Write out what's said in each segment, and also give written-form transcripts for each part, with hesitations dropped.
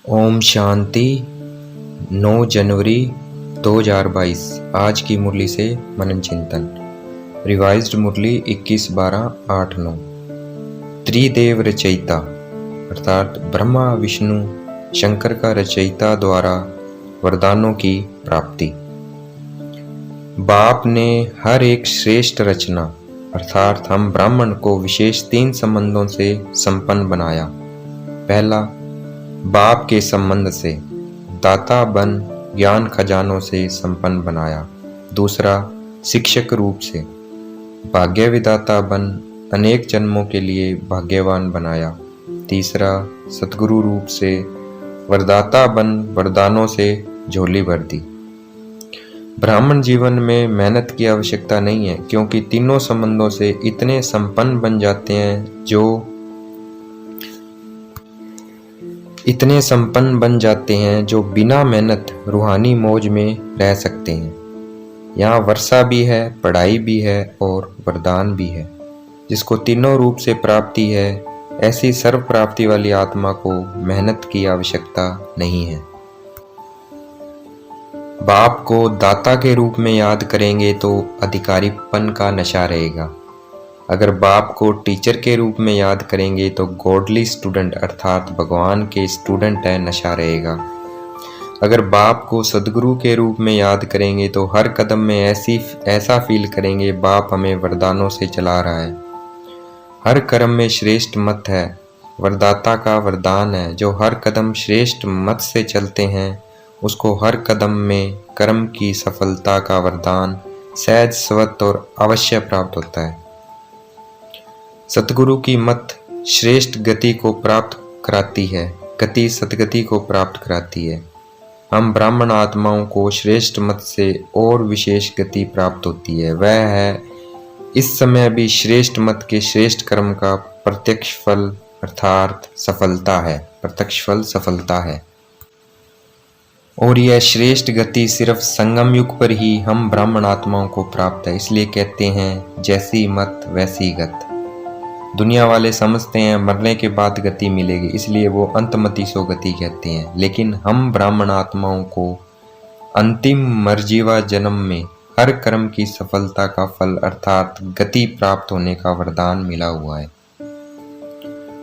ओम शांति। 9 जनवरी 2022। आज की मुरली से मनन चिंतन। रिवाइज्ड मुरली 21-12-8-9। त्रिदेव रचयिता अर्थात ब्रह्मा विष्णु शंकर का रचयिता द्वारा वरदानों की प्राप्ति। बाप ने हर एक श्रेष्ठ रचना अर्थात हम ब्राह्मण को विशेष 3 संबंधों से संपन्न बनाया। पहला, बाप के संबंध से दाता बन ज्ञान खजानों से संपन्न बनाया। दूसरा, शिक्षक रूप से भाग्य विधाता बन अनेक जन्मों के लिए भाग्यवान बनाया। तीसरा, सतगुरु रूप से वरदाता बन वरदानों से झोली भर दी। ब्राह्मण जीवन में मेहनत की आवश्यकता नहीं है, क्योंकि तीनों संबंधों से इतने संपन्न बन जाते हैं जो बिना मेहनत रूहानी मौज में रह सकते हैं। यहाँ वर्षा भी है, पढ़ाई भी है और वरदान भी है। जिसको तीनों रूप से प्राप्ति है, ऐसी सर्व प्राप्ति वाली आत्मा को मेहनत की आवश्यकता नहीं है। बाप को दाता के रूप में याद करेंगे तो अधिकारीपन का नशा रहेगा। अगर बाप को टीचर के रूप में याद करेंगे तो गॉडली स्टूडेंट अर्थात भगवान के स्टूडेंट है नशा रहेगा। अगर बाप को सदगुरु के रूप में याद करेंगे तो हर कदम में ऐसा फील करेंगे बाप हमें वरदानों से चला रहा है। हर कर्म में श्रेष्ठ मत है, वरदाता का वरदान है। जो हर कदम श्रेष्ठ मत से चलते हैं उसको हर कदम में कर्म की सफलता का वरदान सहज स्वत और अवश्य प्राप्त होता है। सतगुरु की मत श्रेष्ठ गति को प्राप्त कराती है, गति सतगति को प्राप्त कराती है। हम ब्राह्मण आत्माओं को श्रेष्ठ मत से और विशेष गति प्राप्त होती है। वह है इस समय भी श्रेष्ठ मत के श्रेष्ठ कर्म का प्रत्यक्ष फल अर्थात सफलता है, प्रत्यक्ष फल सफलता है। और यह श्रेष्ठ गति सिर्फ संगम युग पर ही हम ब्राह्मण आत्माओं को प्राप्त है। इसलिए कहते हैं जैसी मत वैसी गत। दुनिया वाले समझते हैं मरने के बाद गति मिलेगी, इसलिए वो अंतमति सो गति कहते हैं। लेकिन हम ब्राह्मण आत्माओं को अंतिम मर्जीवा जन्म में हर कर्म की सफलता का फल अर्थात गति प्राप्त होने का वरदान मिला हुआ है।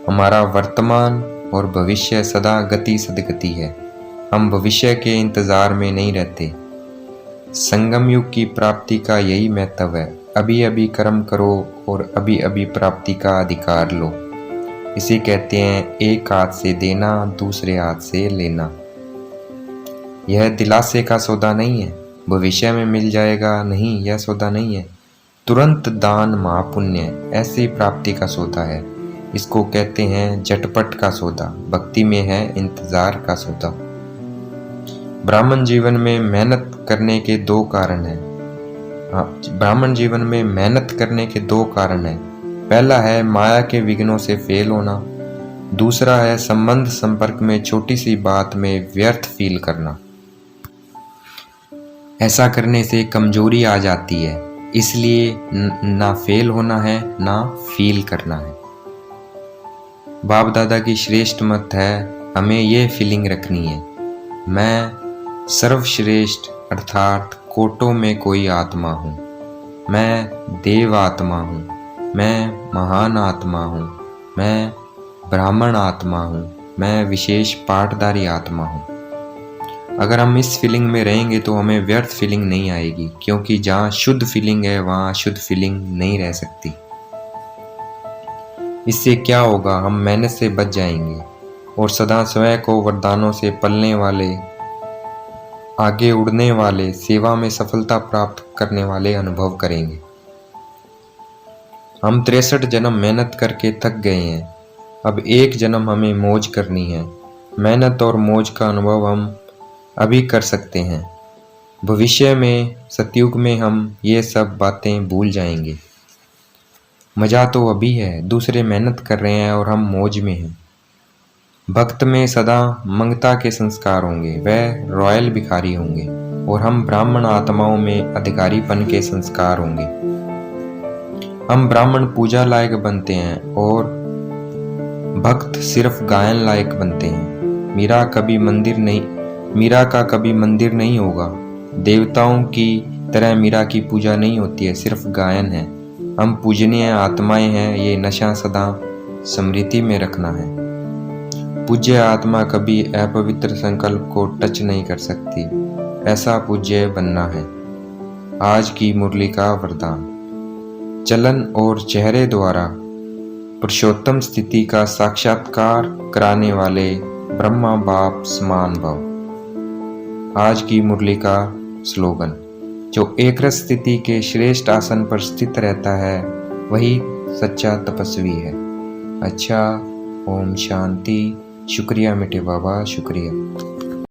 हमारा वर्तमान और भविष्य सदा गति सदगति है। हम भविष्य के इंतजार में नहीं रहते। संगम युग की प्राप्ति का यही महत्व है। अभी अभी कर्म करो और अभी अभी प्राप्ति का अधिकार लो। इसे कहते हैं एक हाथ से देना दूसरे हाथ से लेना। यह दिलासे का सौदा नहीं है, भविष्य में मिल जाएगा नहीं, यह सौदा नहीं है। तुरंत दान महापुण्य ऐसी प्राप्ति का सौदा है। इसको कहते हैं झटपट का सौदा। भक्ति में है इंतजार का सौदा। ब्राह्मण जीवन में मेहनत करने के 2 कारण हैं। ब्राह्मण जीवन में मेहनत करने के 2 कारण हैं। पहला है माया के विघ्नों से फेल होना। दूसरा है संबंध संपर्क में छोटी सी बात में व्यर्थ फील करना। ऐसा करने से कमजोरी आ जाती है। इसलिए ना फेल होना है ना फील करना है। बाप दादा की श्रेष्ठ मत है हमें ये फीलिंग रखनी है, मैं सर्वश्रेष्ठ अर्थात कोटों में कोई आत्मा हूँ। मैं देव आत्मा हूँ, मैं महान आत्मा हूँ, मैं ब्राह्मण आत्मा हूँ, मैं विशेष पाठधारी आत्मा हूँ। अगर हम इस फीलिंग में रहेंगे तो हमें व्यर्थ फीलिंग नहीं आएगी, क्योंकि जहाँ शुद्ध फीलिंग है वहाँ शुद्ध फीलिंग नहीं रह सकती। इससे क्या होगा, हम मेहनत से बच जाएंगे और सदा स्वयं को वरदानों से पलने वाले, आगे उड़ने वाले, सेवा में सफलता प्राप्त करने वाले अनुभव करेंगे। हम 63 जन्म मेहनत करके थक गए हैं। अब एक जन्म हमें मौज करनी है। मेहनत और मौज का अनुभव हम अभी कर सकते हैं। भविष्य में सतयुग में हम ये सब बातें भूल जाएंगे। मजा तो अभी है, दूसरे मेहनत कर रहे हैं और हम मौज में हैं। भक्त में सदा मंगता के संस्कार होंगे, वह रॉयल भिखारी होंगे और हम ब्राह्मण आत्माओं में अधिकारीपन के संस्कार होंगे। हम ब्राह्मण पूजा लायक बनते हैं और भक्त सिर्फ गायन लायक बनते हैं। मीरा का कभी मंदिर नहीं होगा। देवताओं की तरह मीरा की पूजा नहीं होती है, सिर्फ गायन है। हम पूजनीय आत्माएं हैं, ये नशा सदा स्मृति में रखना है। पूज्य आत्मा कभी अपवित्र संकल्प को टच नहीं कर सकती, ऐसा पूज्य बनना है। आज की मुरली का वरदान। चलन और चेहरे द्वारा पुरुषोत्तम स्थिति का साक्षात्कार कराने वाले ब्रह्मा बाप समान भव। आज की मुरली का स्लोगन। जो एकरस स्थिति के श्रेष्ठ आसन पर स्थित रहता है वही सच्चा तपस्वी है। अच्छा, ओम शांति। शुक्रिया मीठे बाबा, शुक्रिया।